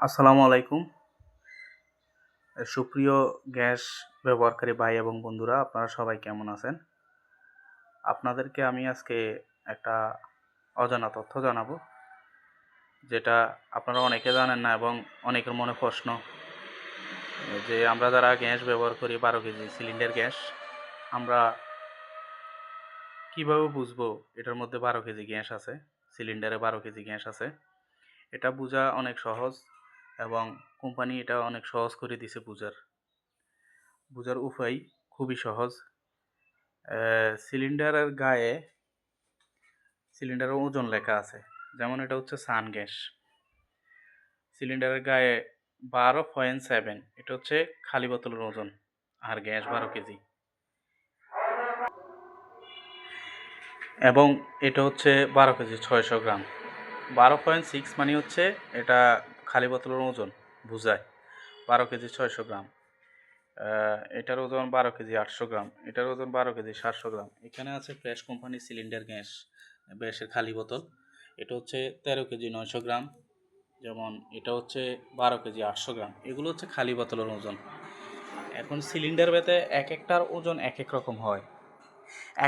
আসসালামু আলাইকুম। সুপ্রিয় গ্যাস ব্যবহারকারী ভাই এবং বন্ধুরা, আপনারা সবাই কেমন আছেন? আপনাদেরকে আমি আজকে একটা অজানা তথ্য জানাবো, যেটা আপনারা অনেকে জানেন না এবং অনেকের মনে প্রশ্ন যে আমরা যারা গ্যাস ব্যবহার করি 12 কেজি সিলিন্ডার গ্যাস, আমরা কিভাবে বুঝবো এটার মধ্যে 12 কেজি গ্যাস আছে, সিলিন্ডারে 12 কেজি গ্যাস আছে? এটা বোঝা অনেক সহজ এবং কোম্পানি এটা অনেক সহজ করে দিছে বুঝার উপায় খুবই সহজ। সিলিন্ডারের গায়ে সিলিন্ডারের ওজন লেখা আছে। যেমন এটা হচ্ছে সান গ্যাস, সিলিন্ডারের গায়ে 12.7, এটা হচ্ছে খালি বোতলের ওজন, আর গ্যাস 12 কেজি। এবং এটা হচ্ছে 12 কেজি 600 গ্রাম। 12.6 মানে হচ্ছে এটা খালি বোতলের ওজন বুঝায়, 12 কেজি 600 গ্রাম। এটার ওজন 12 কেজি 800 গ্রাম, এটার ওজন 12 কেজি 700 গ্রাম। এখানে আছে ফ্রেশ কোম্পানি সিলিন্ডার গ্যাসের খালি বোতল, এটা হচ্ছে 13 কেজি 900 গ্রাম। যেমন এটা হচ্ছে 12 কেজি 800 গ্রাম। এগুলো হচ্ছে খালি বোতলের ওজন। এখন সিলিন্ডার ভেদে এক একটার ওজন এক এক রকম হয়।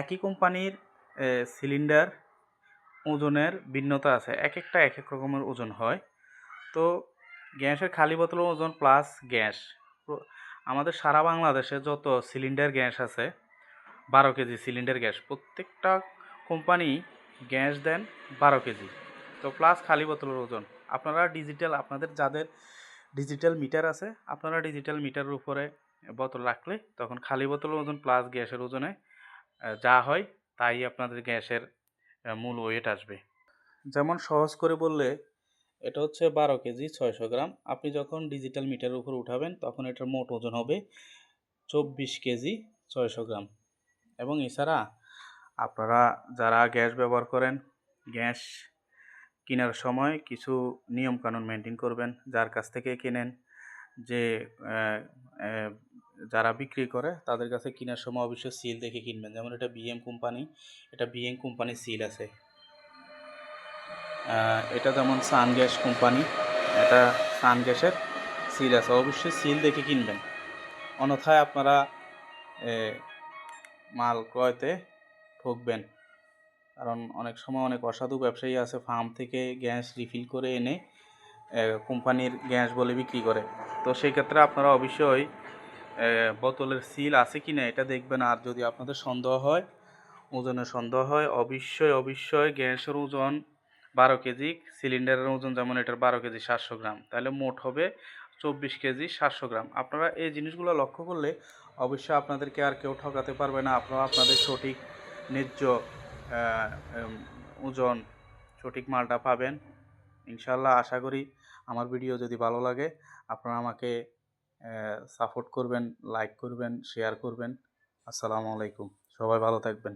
একই কোম্পানির সিলিন্ডার ওজনের ভিন্নতা আছে, এক একটা এক এক রকমের ওজন হয়। তো গ্যাসের খালি বোতলের ওজন প্লাস গ্যাস, আমাদের সারা বাংলাদেশে যত সিলিন্ডার গ্যাস আছে 12 কেজি সিলিন্ডার গ্যাস, প্রত্যেকটা কোম্পানি গ্যাস দেন 12 কেজি। তো প্লাস খালি বোতলের ওজন, আপনাদের যাদের ডিজিটাল মিটার আছে, আপনারা ডিজিটাল মিটারের উপরে বোতল রাখলে তখন খালি বোতলের ওজন প্লাস গ্যাসের ওজনে যা হয় তাই আপনাদের গ্যাসের মূল ওয়েট আসবে। যেমন সহজ করে বললে, এটা হচ্ছে 12 কেজি 600 গ্রাম। আপনি যখন ডিজিটাল মিটারের উপর উঠাবেন তখন এটার মোট ওজন হবে 24 কেজি 600 গ্রাম। এবং এছাড়া আপনারা যারা গ্যাস ব্যবহার করেন, গ্যাস কেনার সময় কিছু নিয়মকানুন মেনটেন করবেন। যার কাছ থেকে কেনেন, যে যারা বিক্রি করে তাদের কাছে কেনার সময় অবশ্যই সিল দেখে কিনবেন। যেমন এটা বিএম কোম্পানি, এটা বিএম কোম্পানির সিল আছে। এটা যেমন সান গ্যাস কোম্পানি, এটা সান গ্যাসের সিল আছে। অবশ্যই সিল দেখে কিনবেন, অন্যথায় আপনারা মাল ক্রয়তে ঠকবেন। কারণ অনেক সময় অনেক অসাধু ব্যবসায়ী আছে ফার্ম থেকে গ্যাস রিফিল করে এনে কোম্পানির গ্যাস বলে বিক্রি করে। তো সেই ক্ষেত্রে আপনারা অবশ্যই বোতলের সিল আছে কি না এটা দেখবেন। আর যদি আপনাদের ওজনের সন্দেহ হয়, অবশ্যই গ্যাসের ওজন 12 কেজি, সিলিন্ডারের ওজন যেমন এটার 12 কেজি 700 গ্রাম, তাহলে মোট হবে 24 কেজি 700 গ্রাম। আপনারা এই জিনিসগুলো লক্ষ্য করলে অবশ্যই আপনাদেরকে আর কেউ ঠকাতে পারবে না। আপনারা আপনাদের সঠিক ন্যায্য ওজন, সঠিক মালটা পাবেন ইনশাল্লাহ। আশা করি আমার ভিডিও যদি ভালো লাগে আপনারা আমাকে সাপোর্ট করবেন, লাইক করবেন, শেয়ার করবেন। আসসালামু আলাইকুম, সবাই ভালো থাকবেন।